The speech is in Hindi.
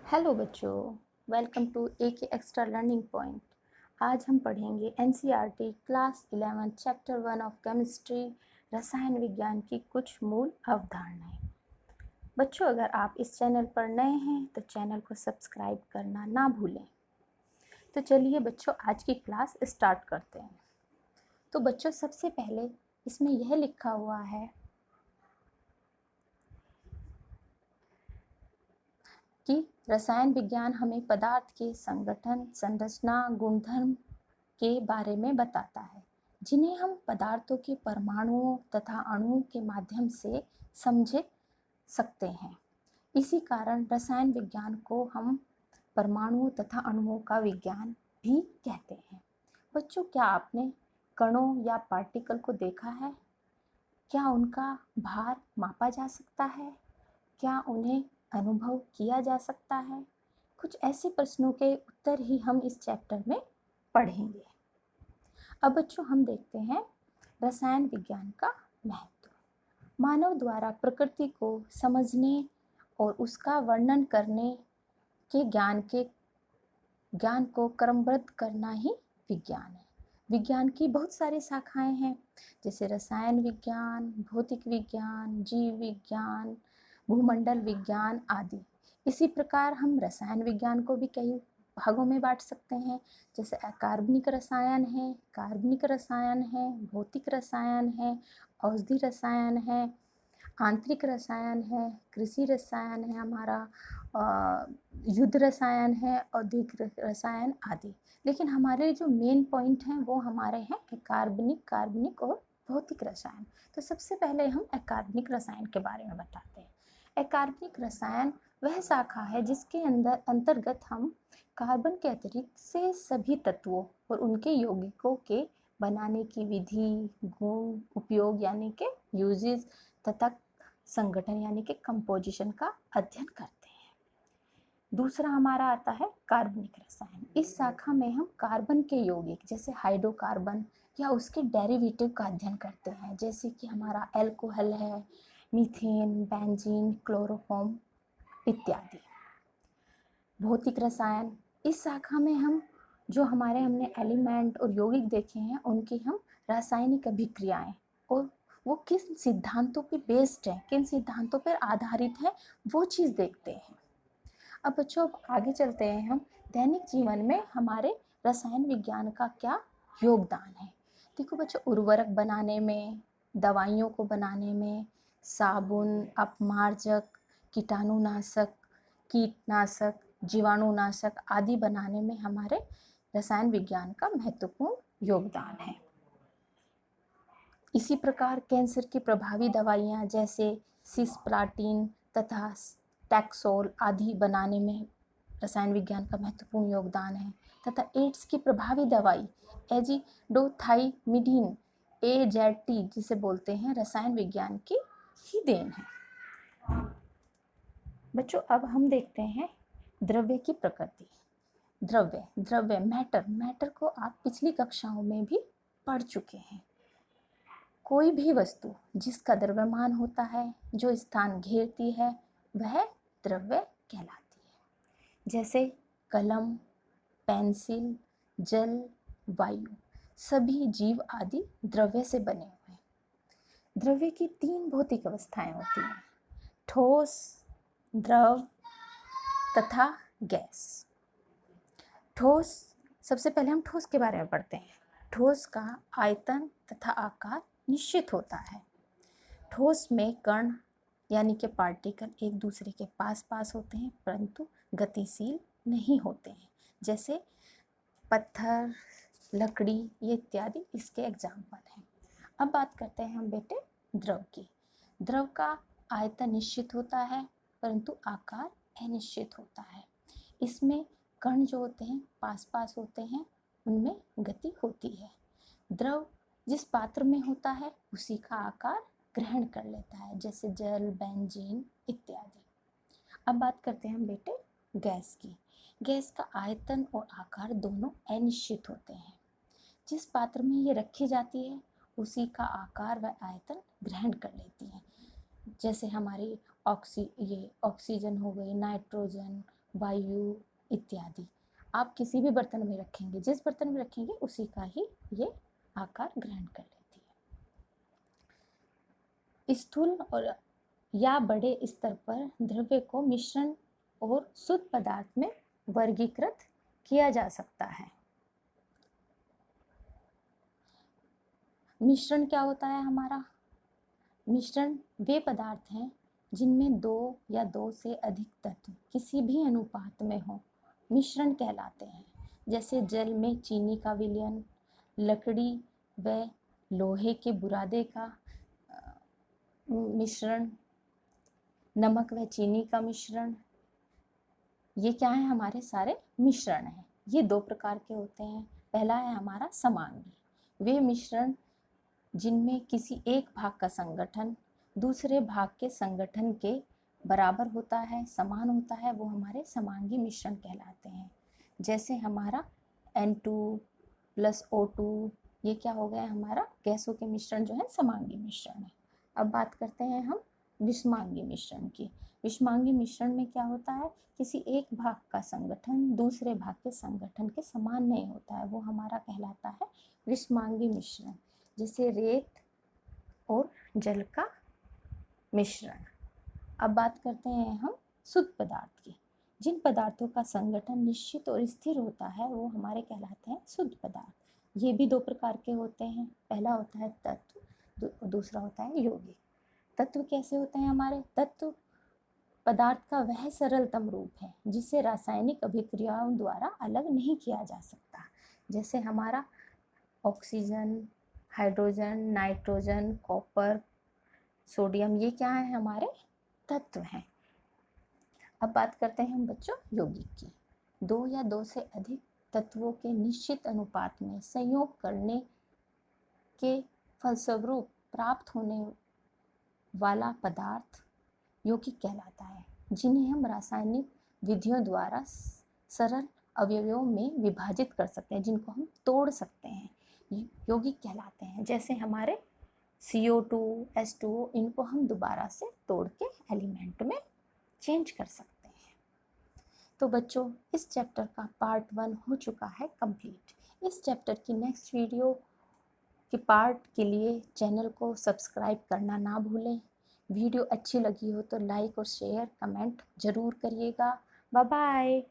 हेलो बच्चों, welcome to AK extra learning point. आज हम पढ़ेंगे NCERT class 11 chapter 1 of chemistry रसायन विज्ञान की कुछ मूल अवधारणाएं। बच्चों, अगर आप इस चैनल पर नए हैं तो चैनल को सब्सक्राइब करना ना भूलें। तो चलिए बच्चों, आज की क्लास स्टार्ट करते हैं। तो बच्चों, सबसे पहले इसमें यह लिखा हुआ है कि रसायन विज्ञान हमें पदार्थ के संगठन, संरचना, गुणधर्म के बारे में बताता है, जिन्हें हम पदार्थों के परमाणुओं तथा अणुओं के माध्यम से समझ सकते हैं। इसी कारण रसायन विज्ञान को हम परमाणुओं तथा अणुओं का विज्ञान भी कहते हैं। बच्चों, क्या आपने कणों या पार्टिकल को देखा है? क्या उनका भार मापा जा सकता है? क्या उन्हें अनुभव किया जा सकता है? कुछ ऐसे प्रश्नों के उत्तर ही हम इस चैप्टर में पढ़ेंगे। अब बच्चों, हम देखते हैं रसायन विज्ञान का महत्व। मानव द्वारा प्रकृति को समझने और उसका वर्णन करने के ज्ञान को क्रमबद्ध करना ही विज्ञान है। विज्ञान की बहुत सारी शाखाएं हैं, जैसे रसायन विज्ञान, भौतिक विज्ञान, जीव विज्ञान, भूमंडल विज्ञान आदि। इसी प्रकार हम रसायन विज्ञान को भी कई भागों में बांट सकते हैं, जैसे अकार्बनिक रसायन है, कार्बनिक रसायन है, भौतिक रसायन है, औषधि रसायन है, आंतरिक रसायन है, कृषि रसायन है, हमारा युद्ध रसायन है, औद्योगिक रसायन आदि। लेकिन हमारे जो मेन पॉइंट हैं वो हमारे हैं अकार्बनिक, कार्बनिक और भौतिक रसायन। तो सबसे पहले हम अकार्बनिक रसायन के बारे में बताते हैं। अकार्बनिक रसायन वह शाखा है जिसके अंतर्गत हम कार्बन के अतिरिक्त से सभी तत्वों और उनके यौगिकों के बनाने की विधि, गुण, उपयोग यानी कि यूजेस तथा संगठन यानी कि कंपोजिशन का अध्ययन करते हैं। दूसरा हमारा आता है कार्बनिक रसायन। इस शाखा में हम कार्बन के यौगिक जैसे हाइड्रोकार्बन या उसके डेरिवेटिव का अध्ययन करते हैं, जैसे कि हमारा एल्कोहल है, मीथेन, बेंजीन, क्लोरोफॉर्म इत्यादि। भौतिक रसायन, इस शाखा में हम जो हमने एलिमेंट और यौगिक देखे हैं उनकी हम रासायनिक अभिक्रियाएं और वो किस सिद्धांतों पे बेस्ड है, किन सिद्धांतों पर आधारित है, वो चीज़ देखते हैं। अब बच्चों, आगे चलते हैं हम दैनिक जीवन में हमारे रसायन विज्ञान का क्या योगदान है। देखो बच्चों, उर्वरक बनाने में, दवाइयों को बनाने में, साबुन, अपमार्जक, कीटनाशक, जीवाणुनाशक आदि बनाने में हमारे रसायन विज्ञान का महत्वपूर्ण योगदान है। इसी प्रकार कैंसर की प्रभावी दवाइयाँ जैसे सिस्प्लाटिन तथा टैक्सोल आदि बनाने में रसायन विज्ञान का महत्वपूर्ण योगदान है। तथा एड्स की प्रभावी दवाई एजिडोथाइमिडिन AZT जिसे बोलते हैं, रसायन विज्ञान की ही देन है। बच्चों, अब हम देखते हैं द्रव्य की प्रकृति। द्रव्य मैटर को आप पिछली कक्षाओं में भी पढ़ चुके हैं। कोई भी वस्तु जिसका द्रव्यमान होता है, जो स्थान घेरती है, वह द्रव्य कहलाती है। जैसे कलम, पेंसिल, जल, वायु, सभी जीव आदि द्रव्य से बने हुए हैं। द्रव्य की 3 भौतिक अवस्थाएं होती हैं, ठोस, द्रव तथा गैस। ठोस, सबसे पहले हम ठोस के बारे में पढ़ते हैं। ठोस का आयतन तथा आकार निश्चित होता है। ठोस में कण यानी कि पार्टिकल एक दूसरे के पास पास होते हैं, परंतु गतिशील नहीं होते हैं, जैसे पत्थर, लकड़ी, ये इत्यादि इसके एग्जाम्पल हैं। अब बात करते हैं हम बेटे द्रव की। द्रव का आयतन निश्चित होता है, परंतु आकार अनिश्चित होता है। इसमें कण जो होते हैं पास पास होते हैं, उनमें गति होती है। द्रव जिस पात्र में होता है उसी का आकार ग्रहण कर लेता है, जैसे जल, बेंजीन इत्यादि। अब बात करते हैं हम बेटे गैस की। गैस का आयतन और आकार दोनों अनिश्चित होते हैं। जिस पात्र में ये रखी जाती है उसी का आकार व आयतन ग्रहण कर लेती है, जैसे हमारी ऑक्सीजन हो गई, नाइट्रोजन, वायु इत्यादि। आप किसी भी बर्तन में रखेंगे, जिस बर्तन में रखेंगे उसी का ही ये आकार ग्रहण कर लेती है। स्थूल और या बड़े स्तर पर द्रव्य को मिश्रण और शुद्ध पदार्थ में वर्गीकृत किया जा सकता है। मिश्रण क्या होता है हमारा? मिश्रण वे पदार्थ हैं जिनमें दो या दो से अधिक तत्व किसी भी अनुपात में हो, मिश्रण कहलाते हैं। जैसे जल में चीनी का विलयन, लकड़ी व लोहे के बुरादे का मिश्रण, नमक व चीनी का मिश्रण, ये क्या है? हमारे सारे मिश्रण हैं। ये दो प्रकार के होते हैं। पहला है हमारा समांगी, वे मिश्रण जिनमें किसी एक भाग का संगठन दूसरे भाग के संगठन के बराबर होता है, समान होता है, वो हमारे समांगी मिश्रण कहलाते हैं। जैसे हमारा N2 + O2, ये क्या हो गया? हमारा गैसों के मिश्रण जो है समांगी मिश्रण है। अब बात करते हैं हम विषमांगी मिश्रण की। विषमांगी मिश्रण में क्या होता है? किसी एक भाग का संगठन दूसरे भाग के संगठन के समान नहीं होता है, वो हमारा कहलाता है विषमांगी मिश्रण। जैसे रेत और जल का मिश्रण। अब बात करते हैं हम शुद्ध पदार्थ की। जिन पदार्थों का संगठन निश्चित और स्थिर होता है वो हमारे कहलाते हैं शुद्ध पदार्थ। ये भी दो प्रकार के होते हैं। पहला होता है तत्व, दूसरा होता है यौगिक। तत्व कैसे होते हैं हमारे? तत्व पदार्थ का वह सरलतम रूप है जिसे रासायनिक अभिक्रियाओं द्वारा अलग नहीं किया जा सकता। जैसे हमारा oxygen, hydrogen, nitrogen, copper, sodium, ये क्या है? हमारे तत्व हैं। अब बात करते हैं हम बच्चों यौगिक की। दो या दो से अधिक तत्वों के निश्चित अनुपात में संयोग करने के फलस्वरूप प्राप्त होने वाला पदार्थ यौगिक कहलाता है, जिन्हें हम रासायनिक विधियों द्वारा सरल अवयवों में विभाजित कर सकते हैं, जिनको हम तोड़ सकते हैं, यौगिक कहलाते हैं। जैसे हमारे CO2, H2O, इनको हम दोबारा से तोड़ के एलिमेंट में चेंज कर सकते हैं। तो बच्चों, इस चैप्टर का पार्ट 1 हो चुका है कंप्लीट। इस चैप्टर की नेक्स्ट वीडियो के पार्ट के लिए चैनल को सब्सक्राइब करना ना भूलें। वीडियो अच्छी लगी हो तो लाइक और शेयर कमेंट ज़रूर करिएगा। Bye bye.